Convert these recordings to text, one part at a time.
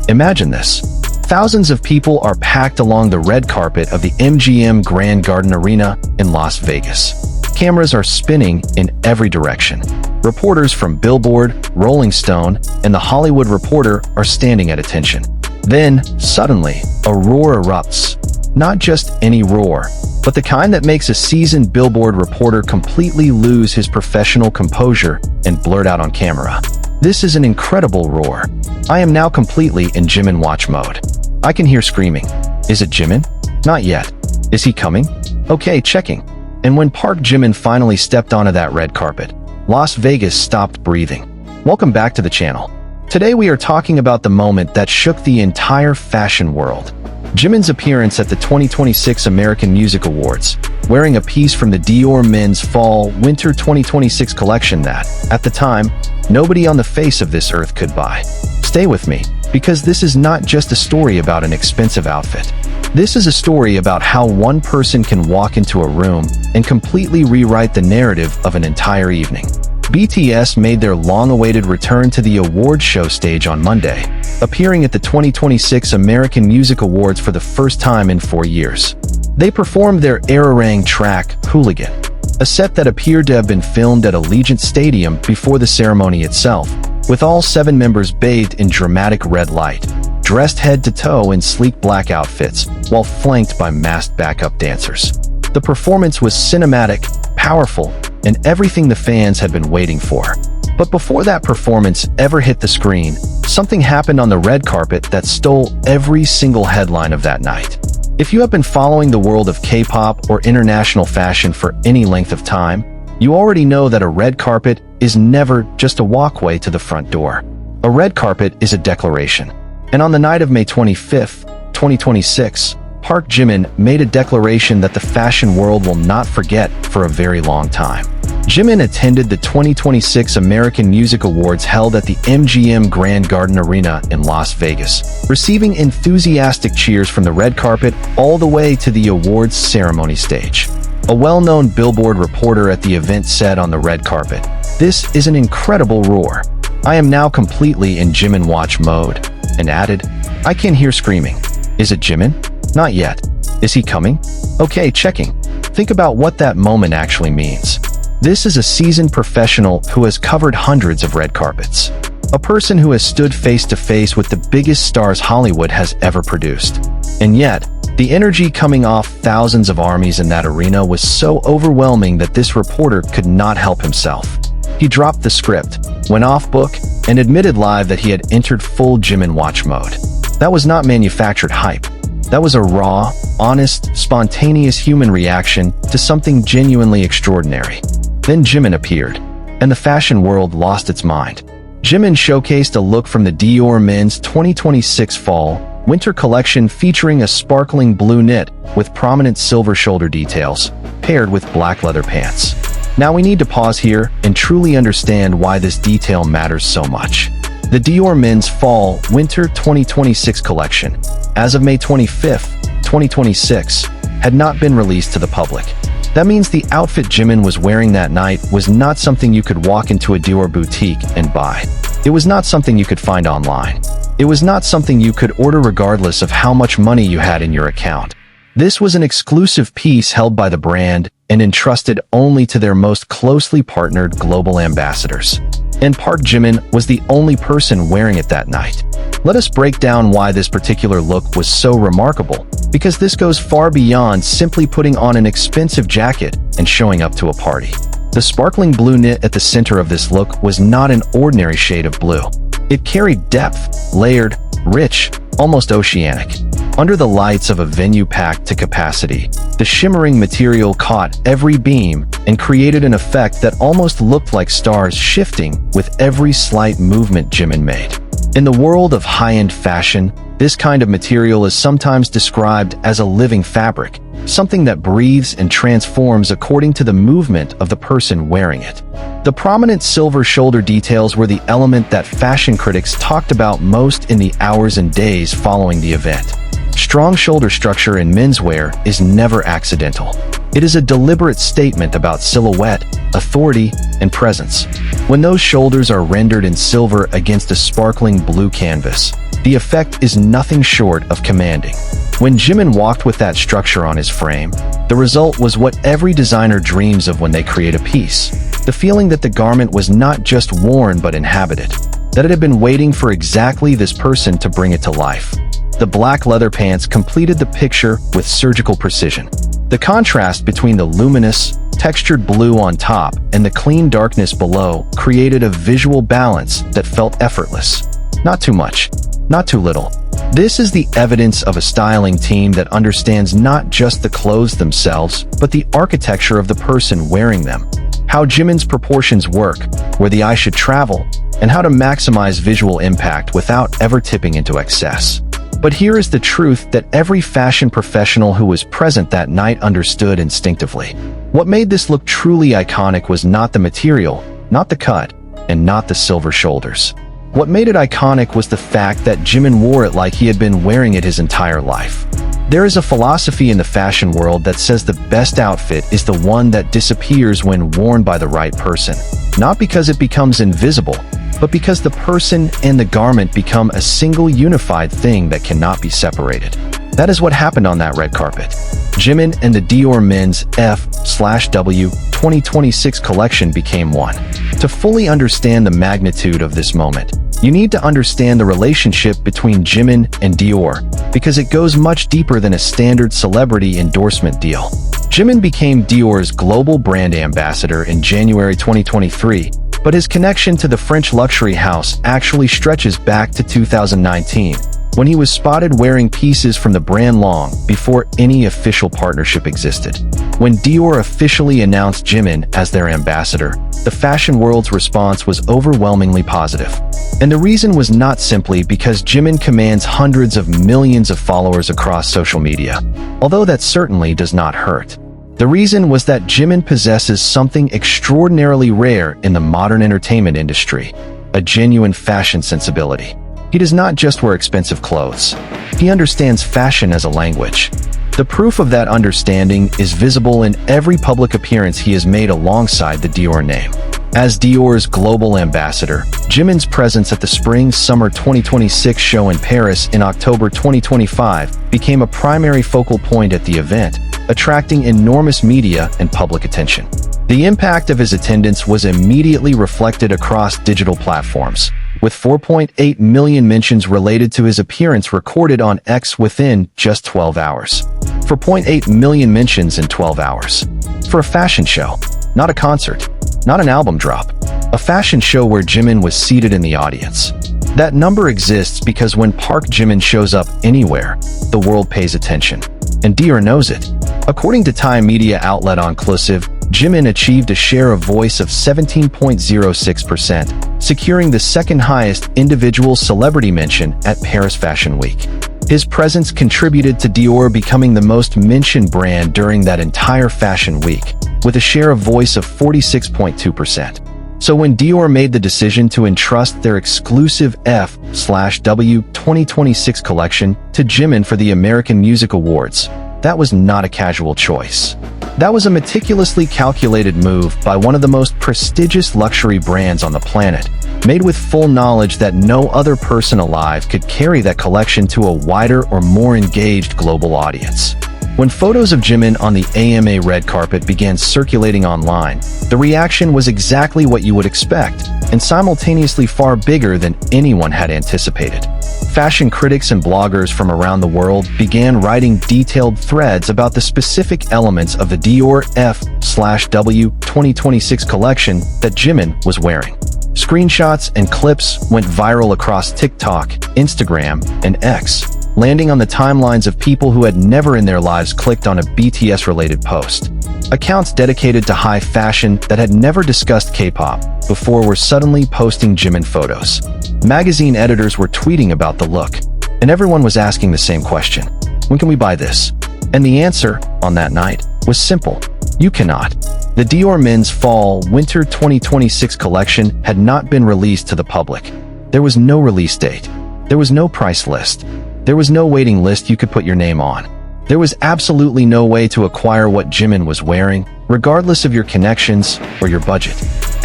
Imagine this. Thousands of people are packed along the red carpet of the MGM Grand Garden Arena in Las Vegas. Cameras are spinning in every direction. Reporters from Billboard, Rolling Stone, and The Hollywood Reporter are standing at attention. Then, suddenly, a roar erupts. Not just any roar, but the kind that makes a seasoned Billboard reporter completely lose his professional composure and blurt out on camera. This is an incredible roar. I am now completely in Jimin watch mode. I can hear screaming. Is it Jimin? Not yet. Is he coming? Okay, checking. And when Park Jimin finally stepped onto that red carpet, Las Vegas stopped breathing. Welcome back to the channel. Today we are talking about the moment that shook the entire fashion world. Jimin's appearance at the 2026 American Music Awards, wearing a piece from the Dior Men's Fall/Winter 2026 collection that, at the time, nobody on the face of this earth could buy. Stay with me, because this is not just a story about an expensive outfit. This is a story about how one person can walk into a room and completely rewrite the narrative of an entire evening. BTS made their long-awaited return to the award show stage on Monday, appearing at the 2026 American Music Awards for the first time in 4 years. They performed their Arirang track, Hooligan, a set that appeared to have been filmed at Allegiant Stadium before the ceremony itself, with all 7 members bathed in dramatic red light, dressed head to toe in sleek black outfits, while flanked by masked backup dancers. The performance was cinematic, powerful, and everything the fans had been waiting for. But before that performance ever hit the screen, something happened on the red carpet that stole every single headline of that night. If you have been following the world of K-pop or international fashion for any length of time, you already know that a red carpet is never just a walkway to the front door. A red carpet is a declaration. And on the night of May 25th, 2026, Park Jimin made a declaration that the fashion world will not forget for a very long time. Jimin attended the 2026 American Music Awards held at the MGM Grand Garden Arena in Las Vegas, receiving enthusiastic cheers from the red carpet all the way to the awards ceremony stage. A well-known Billboard reporter at the event said on the red carpet, "This is an incredible roar. I am now completely in Jimin watch mode," and added, "I can hear screaming. Is it Jimin? Not yet. Is he coming? Okay, checking." Think about what that moment actually means. This is a seasoned professional who has covered hundreds of red carpets. A person who has stood face to face with the biggest stars Hollywood has ever produced. And yet, the energy coming off thousands of armies in that arena was so overwhelming that this reporter could not help himself. He dropped the script, went off book, and admitted live that he had entered full Jimin watch mode. That was not manufactured hype. That was a raw, honest, spontaneous human reaction to something genuinely extraordinary. Then Jimin appeared, and the fashion world lost its mind. Jimin showcased a look from the Dior Men's 2026 Fall/Winter collection featuring a sparkling blue knit with prominent silver shoulder details, paired with black leather pants. Now we need to pause here and truly understand why this detail matters so much. The Dior Men's Fall/Winter 2026 collection, as of May 25th, 2026, had not been released to the public. That means the outfit Jimin was wearing that night was not something you could walk into a Dior boutique and buy. It was not something you could find online. It was not something you could order regardless of how much money you had in your account. This was an exclusive piece held by the brand and entrusted only to their most closely partnered global ambassadors. And Park Jimin was the only person wearing it that night. Let us break down why this particular look was so remarkable, because this goes far beyond simply putting on an expensive jacket and showing up to a party. The sparkling blue knit at the center of this look was not an ordinary shade of blue. It carried depth, layered, rich, almost oceanic. Under the lights of a venue packed to capacity, the shimmering material caught every beam and created an effect that almost looked like stars shifting with every slight movement Jimin made. In the world of high-end fashion, this kind of material is sometimes described as a living fabric, something that breathes and transforms according to the movement of the person wearing it. The prominent silver shoulder details were the element that fashion critics talked about most in the hours and days following the event. Strong shoulder structure in menswear is never accidental. It is a deliberate statement about silhouette, authority, and presence. When those shoulders are rendered in silver against a sparkling blue canvas, The effect is nothing short of commanding. When Jimin walked with that structure on his frame, the result was what every designer dreams of when they create a piece. The feeling that the garment was not just worn but inhabited, that it had been waiting for exactly this person to bring it to life. The black leather pants completed the picture with surgical precision. The contrast between the luminous, textured blue on top and the clean darkness below created a visual balance that felt effortless. Not too much, not too little. This is the evidence of a styling team that understands not just the clothes themselves, but the architecture of the person wearing them. How Jimin's proportions work, where the eye should travel, and how to maximize visual impact without ever tipping into excess. But here is the truth that every fashion professional who was present that night understood instinctively. What made this look truly iconic was not the material, not the cut, and not the silver shoulders. What made it iconic was the fact that Jimin wore it like he had been wearing it his entire life. There is a philosophy in the fashion world that says the best outfit is the one that disappears when worn by the right person. Not because it becomes invisible, but because the person and the garment become a single unified thing that cannot be separated. That is what happened on that red carpet. Jimin and the Dior Men's F/W 2026 collection became one. To fully understand the magnitude of this moment, you need to understand the relationship between Jimin and Dior, because it goes much deeper than a standard celebrity endorsement deal. Jimin became Dior's global brand ambassador in January 2023, but his connection to the French luxury house actually stretches back to 2019, when he was spotted wearing pieces from the brand long before any official partnership existed. When Dior officially announced Jimin as their ambassador, the fashion world's response was overwhelmingly positive. And the reason was not simply because Jimin commands hundreds of millions of followers across social media, although that certainly does not hurt. The reason was that Jimin possesses something extraordinarily rare in the modern entertainment industry: a genuine fashion sensibility. He does not just wear expensive clothes. He understands fashion as a language. The proof of that understanding is visible in every public appearance he has made alongside the Dior name. As Dior's global ambassador, Jimin's presence at the Spring-Summer 2026 show in Paris in October 2025 became a primary focal point at the event, attracting enormous media and public attention. The impact of his attendance was immediately reflected across digital platforms, with 4.8 million mentions related to his appearance recorded on X within just 12 hours. 4.8 million mentions in 12 hours. For a fashion show, not a concert, not an album drop, a fashion show where Jimin was seated in the audience. That number exists because when Park Jimin shows up anywhere, the world pays attention. And Dior knows it. According to Thai media outlet Inclusive, Jimin achieved a share of voice of 17.06%, securing the second highest individual celebrity mention at Paris Fashion Week. His presence contributed to Dior becoming the most mentioned brand during that entire fashion week, with a share of voice of 46.2%. So when Dior made the decision to entrust their exclusive F/W 2026 collection to Jimin for the American Music Awards, that was not a casual choice. That was a meticulously calculated move by one of the most prestigious luxury brands on the planet, made with full knowledge that no other person alive could carry that collection to a wider or more engaged global audience. When photos of Jimin on the AMA red carpet began circulating online, the reaction was exactly what you would expect, and simultaneously far bigger than anyone had anticipated. Fashion critics and bloggers from around the world began writing detailed threads about the specific elements of the Dior F/W 2026 collection that Jimin was wearing. Screenshots and clips went viral across TikTok, Instagram, and X, landing on the timelines of people who had never in their lives clicked on a BTS-related post. Accounts dedicated to high fashion that had never discussed K-pop before were suddenly posting Jimin photos. Magazine editors were tweeting about the look, and everyone was asking the same question: when can we buy this? And the answer, on that night, was simple: you cannot. The Dior Men's Fall/Winter 2026 collection had not been released to the public. There was no release date. There was no price list. There was no waiting list you could put your name on. There was absolutely no way to acquire what Jimin was wearing, regardless of your connections or your budget.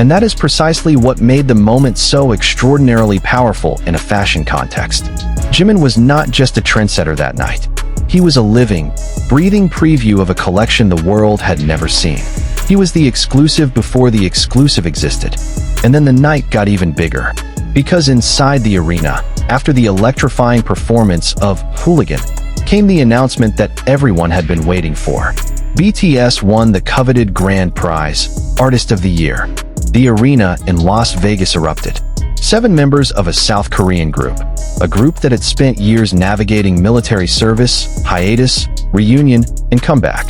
And that is precisely what made the moment so extraordinarily powerful in a fashion context. Jimin was not just a trendsetter that night. He was a living, breathing preview of a collection the world had never seen. He was the exclusive before the exclusive existed. And then the night got even bigger. Because inside the arena, after the electrifying performance of Hooligan, came the announcement that everyone had been waiting for. BTS won the coveted grand prize, Artist of the Year. The arena in Las Vegas erupted. 7 members of a South Korean group, a group that had spent years navigating military service, hiatus, reunion, and comeback,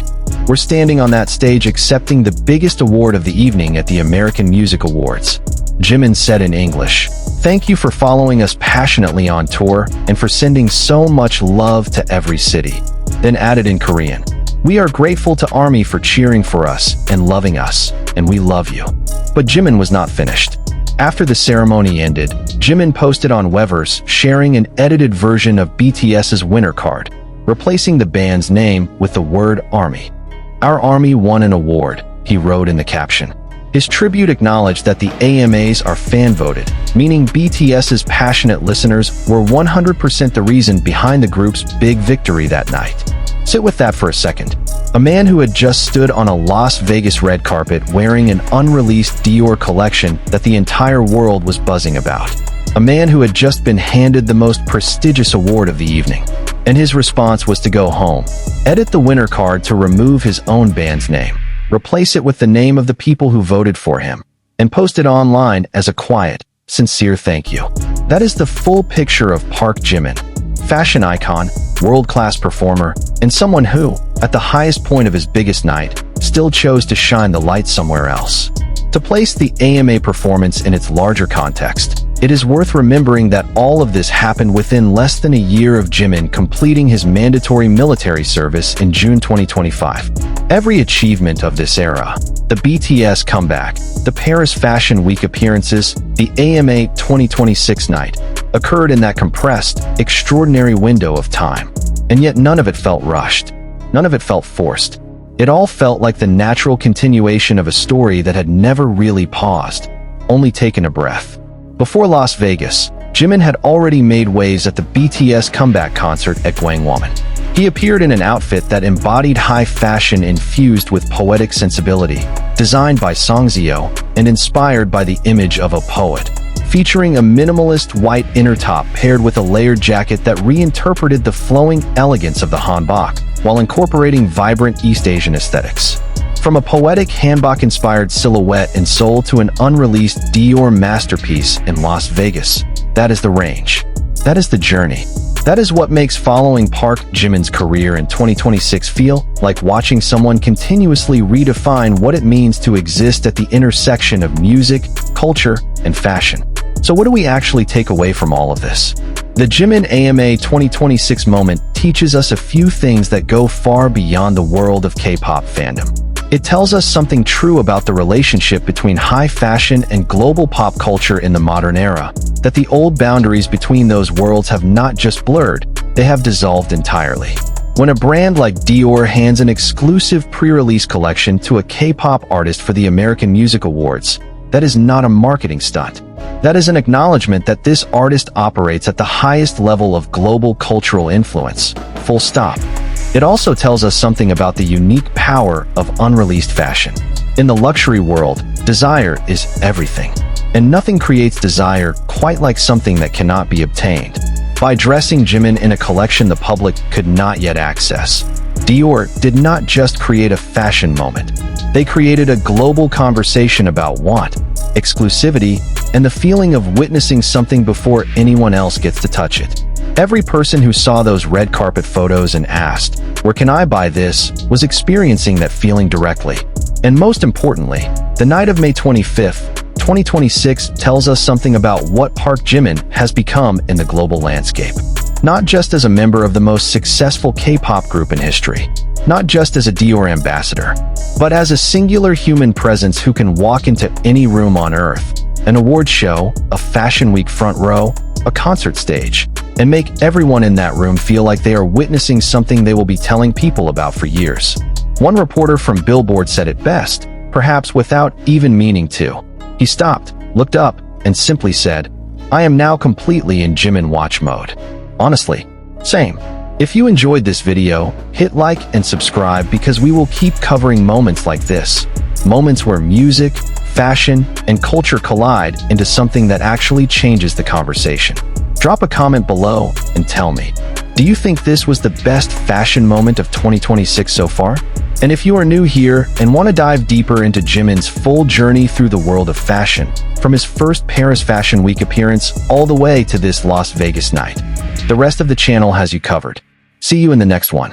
were standing on that stage accepting the biggest award of the evening at the American Music Awards. Jimin said in English, "Thank you for following us passionately on tour and for sending so much love to every city." Then added in Korean, "We are grateful to ARMY for cheering for us and loving us, and we love you." But Jimin was not finished. After the ceremony ended, Jimin posted on Weverse sharing an edited version of BTS's winner card, replacing the band's name with the word ARMY. "Our ARMY won an award," he wrote in the caption. His tribute acknowledged that the AMAs are fan-voted, meaning BTS's passionate listeners were 100% the reason behind the group's big victory that night. Sit with that for a second. A man who had just stood on a Las Vegas red carpet wearing an unreleased Dior collection that the entire world was buzzing about. A man who had just been handed the most prestigious award of the evening. And his response was to go home, edit the winner card to remove his own band's name, replace it with the name of the people who voted for him, and post it online as a quiet, sincere thank you. That is the full picture of Park Jimin. Fashion icon, world-class performer, and someone who, at the highest point of his biggest night, still chose to shine the light somewhere else. To place the AMA performance in its larger context, it is worth remembering that all of this happened within less than a year of Jimin completing his mandatory military service in June 2025. Every achievement of this era, the BTS comeback, the Paris Fashion Week appearances, the AMA 2026 night, occurred in that compressed, extraordinary window of time. And yet none of it felt rushed. None of it felt forced. It all felt like the natural continuation of a story that had never really paused, only taken a breath. Before Las Vegas, Jimin had already made waves at the BTS comeback concert at Gwangwon. He appeared in an outfit that embodied high fashion infused with poetic sensibility, designed by Songzio and inspired by the image of a poet. Featuring a minimalist white inner top paired with a layered jacket that reinterpreted the flowing elegance of the hanbok, while incorporating vibrant East Asian aesthetics. From a poetic hanbok-inspired silhouette in Seoul to an unreleased Dior masterpiece in Las Vegas, that is the range. That is the journey. That is what makes following Park Jimin's career in 2026 feel like watching someone continuously redefine what it means to exist at the intersection of music, culture, and fashion. So what do we actually take away from all of this? The Jimin AMA 2026 moment teaches us a few things that go far beyond the world of K-pop fandom. It tells us something true about the relationship between high fashion and global pop culture in the modern era, that the old boundaries between those worlds have not just blurred, they have dissolved entirely. When a brand like Dior hands an exclusive pre-release collection to a K-pop artist for the American Music Awards, that is not a marketing stunt. That is an acknowledgement that this artist operates at the highest level of global cultural influence. Full stop. It also tells us something about the unique power of unreleased fashion. In the luxury world, desire is everything. And nothing creates desire quite like something that cannot be obtained. By dressing Jimin in a collection the public could not yet access, Dior did not just create a fashion moment. They created a global conversation about want, exclusivity, and the feeling of witnessing something before anyone else gets to touch it. Every person who saw those red carpet photos and asked, "Where can I buy this?" was experiencing that feeling directly. And most importantly, the night of May 25th, 2026 tells us something about what Park Jimin has become in the global landscape. Not just as a member of the most successful K-pop group in history, not just as a Dior ambassador, but as a singular human presence who can walk into any room on Earth, an award show, a fashion week front row, a concert stage, and make everyone in that room feel like they are witnessing something they will be telling people about for years. One reporter from Billboard said it best, perhaps without even meaning to. He stopped, looked up, and simply said, "I am now completely in Jimin watch mode." Honestly, same. If you enjoyed this video, hit like and subscribe because we will keep covering moments like this. Moments where music, fashion, and culture collide into something that actually changes the conversation. Drop a comment below and tell me, do you think this was the best fashion moment of 2026 so far? And if you are new here and want to dive deeper into Jimin's full journey through the world of fashion, from his first Paris Fashion Week appearance all the way to this Las Vegas night, the rest of the channel has you covered. See you in the next one.